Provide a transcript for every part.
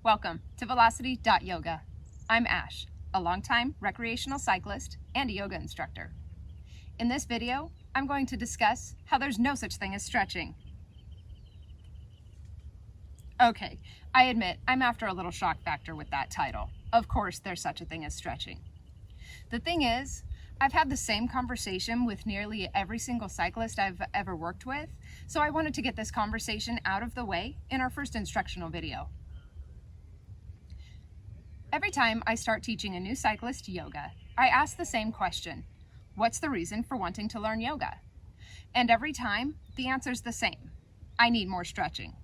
Welcome to Velocity.Yoga. I'm Ash, a longtime recreational cyclist and a yoga instructor. In this video, I'm going to discuss how there's no such thing as stretching. Okay, I admit I'm after a little shock factor with that title. Of course there's such a thing as stretching. The thing is, I've had the same conversation with nearly every single cyclist I've ever worked with, so I wanted to get this conversation out of the way in our first instructional video. Every time I start teaching a new cyclist yoga, I ask the same question: what's the reason for wanting to learn yoga? And every time, the answer's the same: I need more stretching.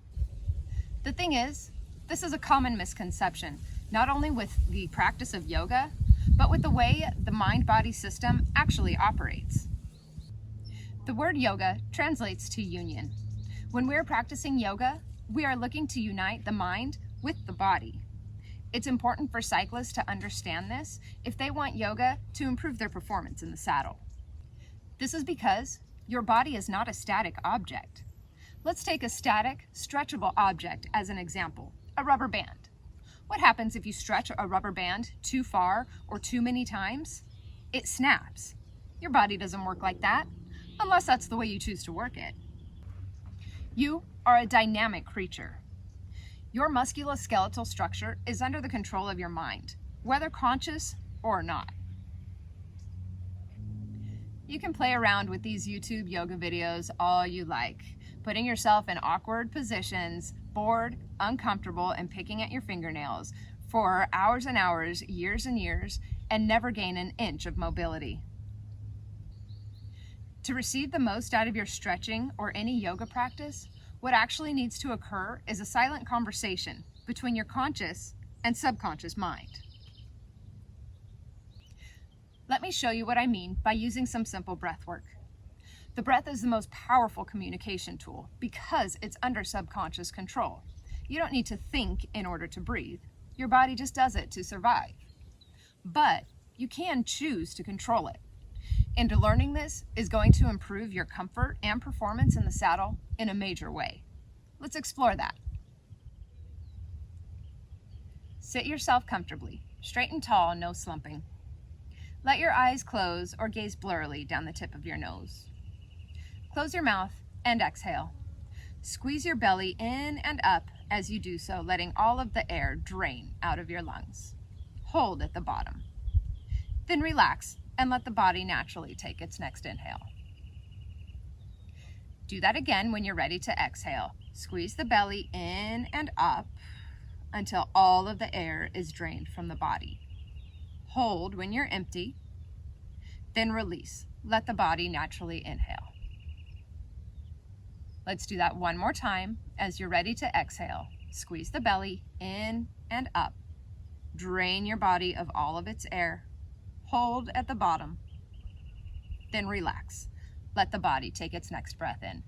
The thing is, this is a common misconception, not only with the practice of yoga, but with the way the mind-body system actually operates. The word yoga translates to union. When we're practicing yoga, we are looking to unite the mind with the body. It's important for cyclists to understand this if they want yoga to improve their performance in the saddle. This is because your body is not a static object. Let's take a static, stretchable object as an example, a rubber band. What happens if you stretch a rubber band too far or too many times? It snaps. Your body doesn't work like that, unless that's the way you choose to work it. You are a dynamic creature. Your musculoskeletal structure is under the control of your mind, whether conscious or not. You can play around with these YouTube yoga videos all you like, putting yourself in awkward positions, bored, uncomfortable, and picking at your fingernails for hours and hours, years and years, and never gain an inch of mobility. To receive the most out of your stretching or any yoga practice, what actually needs to occur is a silent conversation between your conscious and subconscious mind. Let me show you what I mean by using some simple breath work. The breath is the most powerful communication tool because it's under subconscious control. You don't need to think in order to breathe. Your body just does it to survive. But you can choose to control it. And learning this is going to improve your comfort and performance in the saddle in a major way. Let's explore that. Sit yourself comfortably, straight and tall, no slumping. Let your eyes close or gaze blurrily down the tip of your nose. Close your mouth and exhale. Squeeze your belly in and up as you do so, letting all of the air drain out of your lungs. Hold at the bottom. Then relax and let the body naturally take its next inhale. Do that again when you're ready to exhale. Squeeze the belly in and up until all of the air is drained from the body. Hold when you're empty, then release. Let the body naturally inhale. Let's do that one more time. As you're ready to exhale, squeeze the belly in and up. Drain your body of all of its air. Hold at the bottom, then relax. Let the body take its next breath in.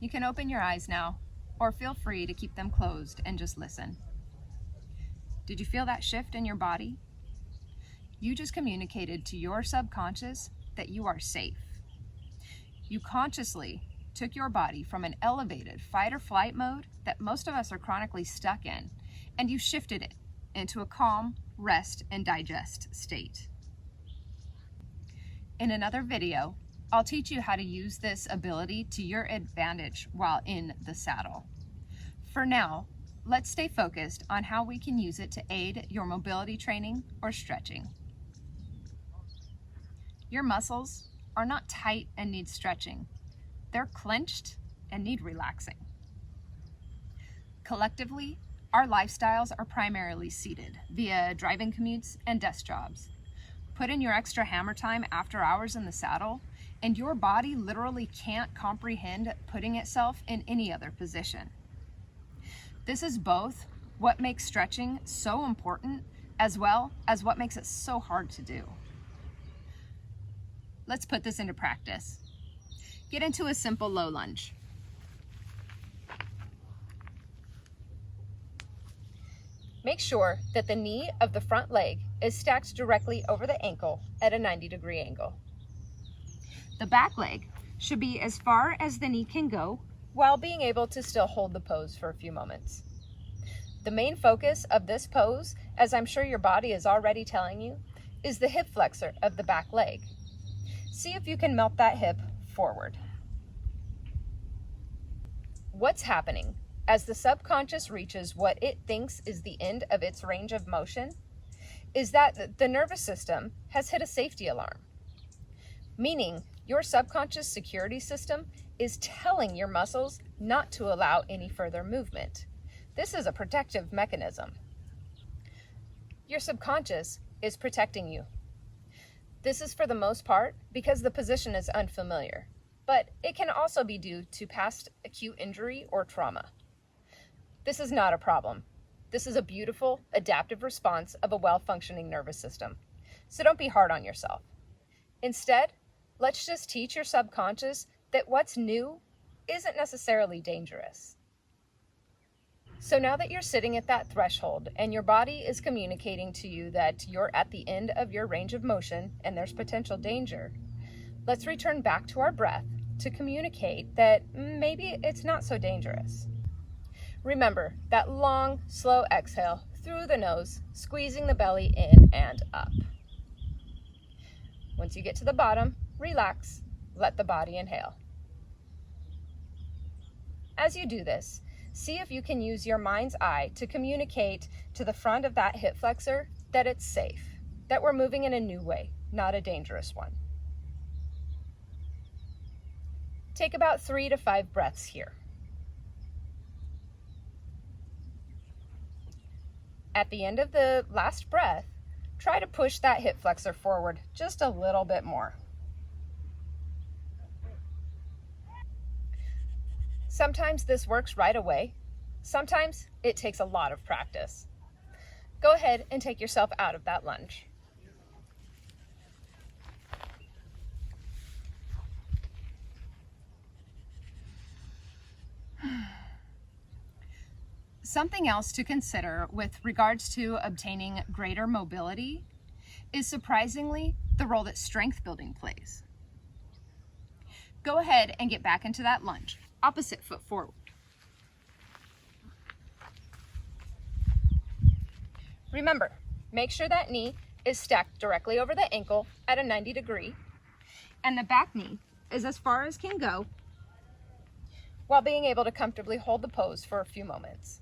You can open your eyes now, or feel free to keep them closed and just listen. Did you feel that shift in your body? You just communicated to your subconscious that you are safe. You consciously took your body from an elevated fight or flight mode that most of us are chronically stuck in, and you shifted it into a calm, rest, and digest state. In another video, I'll teach you how to use this ability to your advantage while in the saddle. For now, let's stay focused on how we can use it to aid your mobility training or stretching. Your muscles are not tight and need stretching. They're clenched and need relaxing. Collectively, our lifestyles are primarily seated via driving commutes and desk jobs. Put in your extra hammer time after hours in the saddle, and your body literally can't comprehend putting itself in any other position. This is both what makes stretching so important, as well as what makes it so hard to do. Let's put this into practice. Get into a simple low lunge. Make sure that the knee of the front leg is stacked directly over the ankle at a 90-degree angle. The back leg should be as far as the knee can go while being able to still hold the pose for a few moments. The main focus of this pose, as I'm sure your body is already telling you, is the hip flexor of the back leg. See if you can melt that hip forward. What's happening as the subconscious reaches what it thinks is the end of its range of motion is that the nervous system has hit a safety alarm, meaning your subconscious security system is telling your muscles not to allow any further movement. This is a protective mechanism. Your subconscious is protecting you. This is for the most part because the position is unfamiliar, but it can also be due to past acute injury or trauma. This is not a problem. This is a beautiful, adaptive response of a well-functioning nervous system. So don't be hard on yourself. Instead, let's just teach your subconscious that what's new isn't necessarily dangerous. So now that you're sitting at that threshold and your body is communicating to you that you're at the end of your range of motion and there's potential danger, let's return back to our breath to communicate that maybe it's not so dangerous. Remember that long, slow exhale through the nose, squeezing the belly in and up. Once you get to the bottom, relax, let the body inhale. As you do this, see if you can use your mind's eye to communicate to the front of that hip flexor that it's safe, that we're moving in a new way, not a dangerous one. Take about 3 to 5 breaths here. At the end of the last breath, try to push that hip flexor forward just a little bit more. Sometimes this works right away. Sometimes it takes a lot of practice. Go ahead and take yourself out of that lunge. Something else to consider with regards to obtaining greater mobility is surprisingly the role that strength building plays. Go ahead and get back into that lunge, opposite foot forward. Remember, make sure that knee is stacked directly over the ankle at a 90 degree, and the back knee is as far as can go while being able to comfortably hold the pose for a few moments.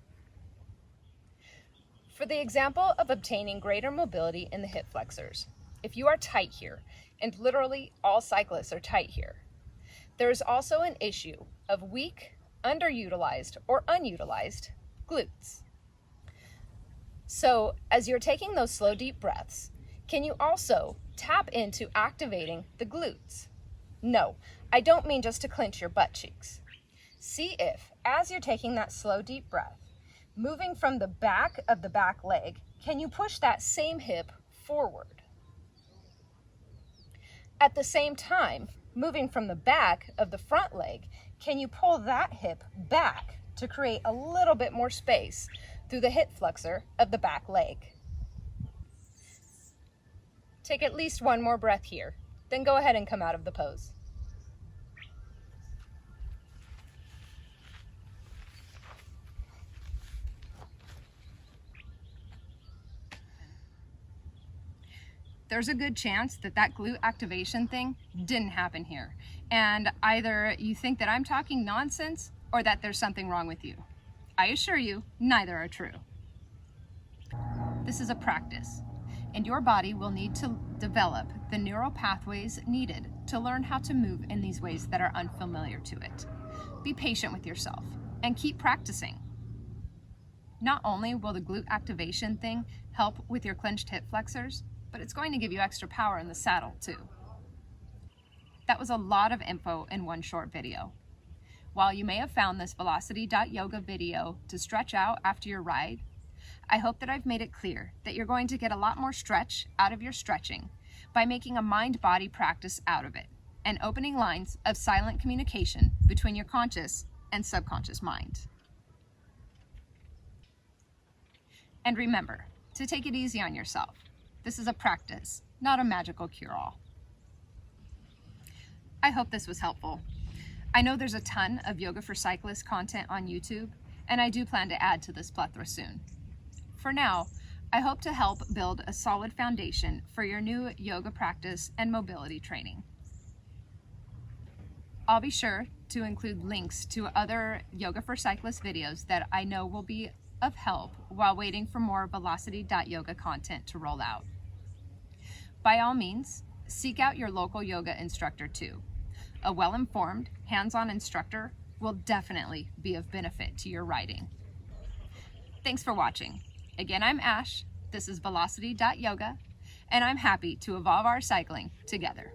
For the example of obtaining greater mobility in the hip flexors, if you are tight here, and literally all cyclists are tight here, there is also an issue of weak, underutilized, or unutilized glutes. So as you're taking those slow, deep breaths, can you also tap into activating the glutes? No, I don't mean just to clench your butt cheeks. See if, as you're taking that slow, deep breath, moving from the back of the back leg, can you push that same hip forward? At the same time, moving from the back of the front leg, can you pull that hip back to create a little bit more space through the hip flexor of the back leg? Take at least one more breath here, then go ahead and come out of the pose. There's a good chance that that glute activation thing didn't happen here. And either you think that I'm talking nonsense or that there's something wrong with you. I assure you, neither are true. This is a practice, and your body will need to develop the neural pathways needed to learn how to move in these ways that are unfamiliar to it. Be patient with yourself and keep practicing. Not only will the glute activation thing help with your clenched hip flexors, but it's going to give you extra power in the saddle too. That was a lot of info in one short video. While you may have found this Velocity.Yoga video to stretch out after your ride, I hope that I've made it clear that you're going to get a lot more stretch out of your stretching by making a mind-body practice out of it and opening lines of silent communication between your conscious and subconscious mind. And remember to take it easy on yourself. This is a practice, not a magical cure-all. I hope this was helpful. I know there's a ton of Yoga for Cyclists content on YouTube, and I do plan to add to this plethora soon. For now, I hope to help build a solid foundation for your new yoga practice and mobility training. I'll be sure to include links to other Yoga for Cyclists videos that I know will be of help while waiting for more Velocity.Yoga content to roll out. By all means, seek out your local yoga instructor too. A well-informed, hands-on instructor will definitely be of benefit to your riding. Thanks for watching. Again, I'm Ash, this is Velocity.Yoga, and I'm happy to evolve our cycling together.